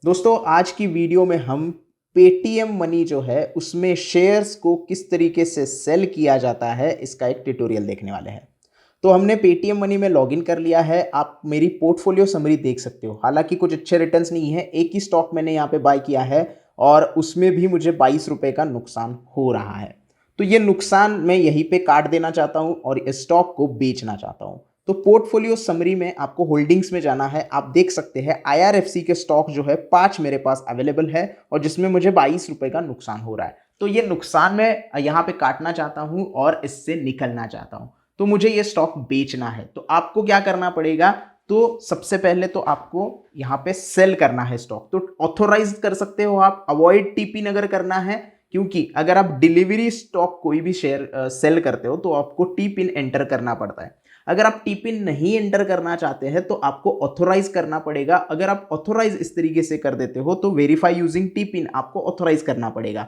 दोस्तों आज की वीडियो में हम पेटीएम मनी जो है उसमें शेयर्स को किस तरीके से सेल किया जाता है इसका एक ट्यूटोरियल देखने वाले हैं। तो हमने पेटीएम मनी में लॉगिन कर लिया है। आप मेरी पोर्टफोलियो समरी देख सकते हो। हालांकि कुछ अच्छे रिटर्न्स नहीं है, एक ही स्टॉक मैंने यहाँ पे बाय किया है और उसमें भी मुझे 22 रुपए का नुकसान हो रहा है। तो ये नुकसान मैं यहीं पे काट देना चाहता हूँ और इस स्टॉक को बेचना चाहता हूँ। तो पोर्टफोलियो समरी में आपको होल्डिंग्स में जाना है। आप देख सकते हैं आईआरएफसी के स्टॉक जो है 5 मेरे पास अवेलेबल है और जिसमें मुझे 22 रुपए का नुकसान हो रहा है। तो ये नुकसान मैं यहाँ पे काटना चाहता हूँ और इससे निकलना चाहता हूँ। तो मुझे ये स्टॉक बेचना है। तो आपको क्या करना पड़ेगा? तो सबसे पहले तो आपको यहाँ पे सेल करना है स्टॉक। तो ऑथोराइज कर सकते हो आप, अवॉइड टीपिन अगर करना है, क्योंकि अगर आप डिलीवरी स्टॉक कोई भी शेयर सेल करते हो तो आपको टी पिन एंटर करना पड़ता है। अगर आप टी पिन नहीं एंटर करना चाहते हैं तो आपको ऑथोराइज करना पड़ेगा। अगर आप ऑथोराइज इस तरीके से कर देते हो तो वेरीफाई यूजिंग टी पिन आपको ऑथोराइज करना पड़ेगा।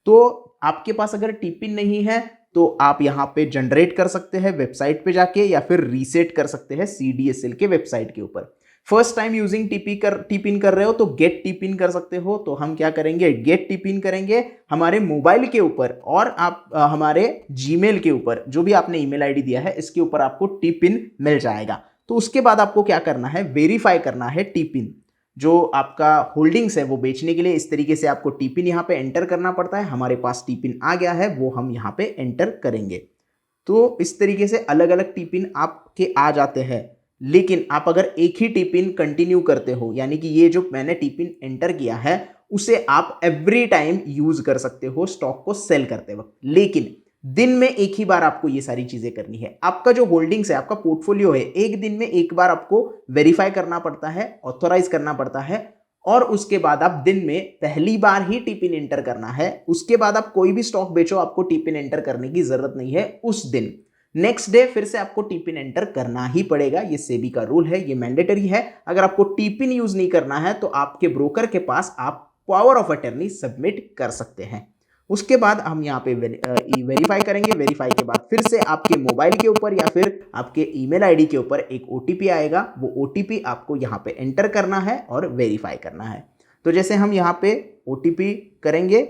तो आपके पास अगर टी पिन नहीं है तो आप यहाँ पे जनरेट कर सकते हैं वेबसाइट पे जाके, या फिर रीसेट कर सकते हैं सीडीएसएल के वेबसाइट के ऊपर। फर्स्ट टाइम यूजिंग टीपिन कर रहे हो तो गेट टीपिन कर सकते हो। तो हम क्या करेंगे, गेट टीपिन करेंगे हमारे मोबाइल के ऊपर और आप हमारे जीमेल के ऊपर, जो भी आपने ईमेल आईडी दिया है इसके ऊपर आपको टीपिन मिल जाएगा। तो उसके बाद आपको क्या करना है, वेरीफाई करना है टीपिन। जो आपका होल्डिंग्स है वो बेचने के लिए इस तरीके से आपको टीपिन यहाँ पे एंटर करना पड़ता है। हमारे पास टीपिन आ गया है, वो हम यहाँ पे एंटर करेंगे। तो इस तरीके से अलग अलग टीपिन आपके आ जाते हैं। लेकिन आप अगर एक ही टीपिन कंटिन्यू करते हो, यानी कि ये जो मैंने टीपिन एंटर किया है उसे आप एवरी टाइम यूज कर सकते हो स्टॉक को सेल करते वक्त। लेकिन दिन में एक ही बार आपको ये सारी चीजें करनी है। आपका जो होल्डिंग्स है, आपका पोर्टफोलियो है, एक दिन में एक बार आपको वेरीफाई करना पड़ता है, ऑथोराइज करना पड़ता है और उसके बाद आप दिन में पहली बार ही टीपिन एंटर करना है। उसके बाद आप कोई भी स्टॉक बेचो, आपको टीपिन एंटर करने की जरूरत नहीं है उस दिन। नेक्स्ट डे फिर से आपको टीपिन एंटर करना ही पड़ेगा। ये सेबी का रूल है, ये मैंडेटरी है। अगर आपको टीपिन यूज नहीं करना है तो आपके ब्रोकर के पास आप पावर ऑफ अटर्नी सबमिट कर सकते हैं। उसके बाद हम यहाँ पे वेरीफाई करेंगे। वेरीफाई के बाद फिर से आपके मोबाइल के ऊपर या फिर आपके ईमेल आईडी के ऊपर एक ओटीपी आएगा। वो ओटीपी आपको यहाँ पे एंटर करना है और वेरीफाई करना है। तो जैसे हम यहाँ पे ओटीपी करेंगे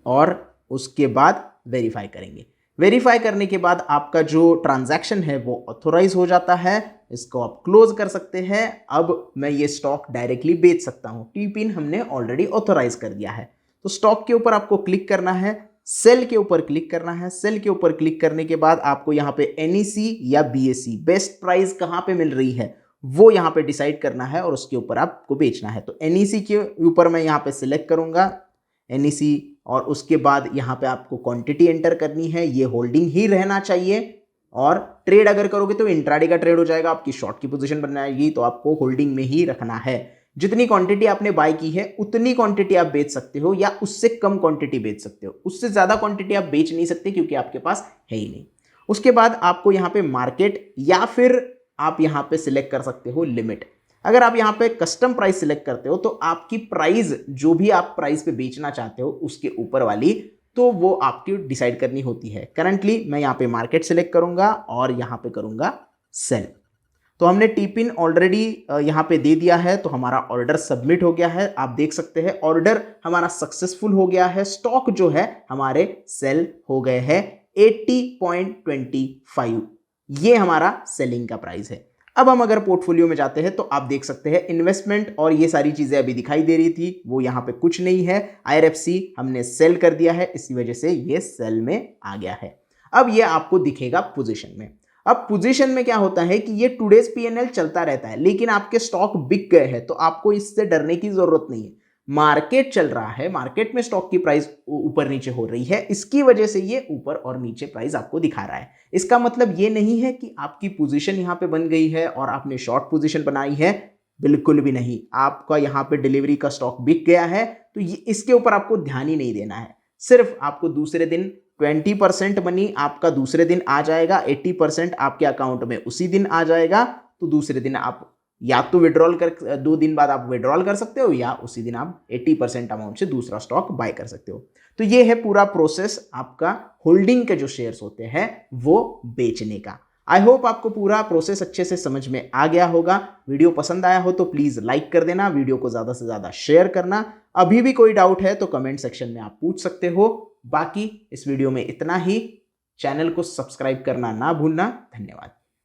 और उसके बाद वेरीफाई करेंगे। वेरीफाई करने के बाद आपका जो ट्रांजैक्शन है वो ऑथोराइज हो जाता है। इसको आप क्लोज कर सकते हैं। अब मैं ये स्टॉक डायरेक्टली बेच सकता हूँ। टी पिन हमने ऑलरेडी ऑथोराइज कर दिया है। तो स्टॉक के ऊपर आपको क्लिक करना है, सेल के ऊपर क्लिक करना है। सेल के ऊपर क्लिक करने के बाद आपको यहाँ पे एनईसी या बीएससी, बेस्ट प्राइस कहाँ पे मिल रही है वो यहाँ पे डिसाइड करना है और उसके ऊपर आपको बेचना है। तो एनईसी के ऊपर मैं यहाँ पे सिलेक्ट करूंगा एनईसी और उसके बाद यहाँ पे आपको क्वांटिटी एंटर करनी है। ये होल्डिंग ही रहना चाहिए और ट्रेड अगर करोगे तो इंट्राडे का ट्रेड हो जाएगा, आपकी शॉर्ट की पोजीशन बन जाएगी। तो आपको होल्डिंग में ही रखना है। जितनी क्वांटिटी आपने बाय की है उतनी क्वांटिटी आप बेच सकते हो या उससे कम क्वांटिटी बेच सकते हो। उससे ज्यादा क्वांटिटी आप बेच नहीं सकते क्योंकि आपके पास है ही नहीं। उसके बाद आपको यहाँ पे मार्केट या फिर आप यहाँ पे सिलेक्ट कर सकते हो लिमिट। अगर आप यहाँ पे कस्टम प्राइस सिलेक्ट करते हो तो आपकी प्राइस, जो भी आप प्राइस पे बेचना चाहते हो उसके ऊपर वाली, तो वो आपकी डिसाइड करनी होती है। करंटली मैं यहाँ पे मार्केट सिलेक्ट करूंगा और यहाँ पे करूंगा सेल। तो हमने टीपिन ऑलरेडी यहाँ पे दे दिया है। तो हमारा ऑर्डर सबमिट हो गया है। आप देख सकते हैं ऑर्डर हमारा सक्सेसफुल हो गया है। स्टॉक जो है हमारे सेल हो गए हैं 80.25। ये हमारा सेलिंग का प्राइस है। अब हम अगर पोर्टफोलियो में जाते हैं तो आप देख सकते हैं इन्वेस्टमेंट और ये सारी चीजें अभी दिखाई दे रही थी, वो यहाँ पे कुछ नहीं है। आईआरएफसी हमने सेल कर दिया है, इसी वजह से ये सेल में आ गया है। अब ये आपको दिखेगा पोजीशन में। अब पोजीशन में क्या होता है कि ये टुडेज पीएनएल चलता रहता है, लेकिन आपके स्टॉक बिक गए हैं तो आपको इससे डरने की जरूरत नहीं है। मार्केट चल रहा है, मार्केट में स्टॉक की प्राइस ऊपर नीचे हो रही है, इसकी वजह से ये ऊपर और नीचे प्राइस आपको दिखा रहा है। इसका मतलब ये नहीं है कि आपकी पोजीशन यहाँ पे बन गई है और आपने शॉर्ट पोजीशन बनाई है, बिल्कुल भी नहीं। आपका यहाँ पे डिलीवरी का स्टॉक बिक गया है तो ये इसके ऊपर आपको ध्यान ही नहीं देना है। सिर्फ आपको दूसरे दिन 20% मनी आपका दूसरे दिन आ जाएगा, 80% आपके अकाउंट में उसी दिन आ जाएगा। तो दूसरे दिन आप या तो विड्रॉल कर, 2 दिन बाद आप विड्रॉल कर सकते हो या उसी दिन आप 80% अमाउंट से दूसरा स्टॉक बाय कर सकते हो। तो ये है पूरा प्रोसेस आपका होल्डिंग के जो शेयर्स होते हैं वो बेचने का। आई होप आपको पूरा प्रोसेस अच्छे से समझ में आ गया होगा। वीडियो पसंद आया हो तो प्लीज़ लाइक कर देना, वीडियो को ज़्यादा से ज़्यादा शेयर करना। अभी भी कोई डाउट है तो कमेंट सेक्शन में आप पूछ सकते हो। बाकी इस वीडियो में इतना ही। चैनल को सब्सक्राइब करना ना भूलना। धन्यवाद।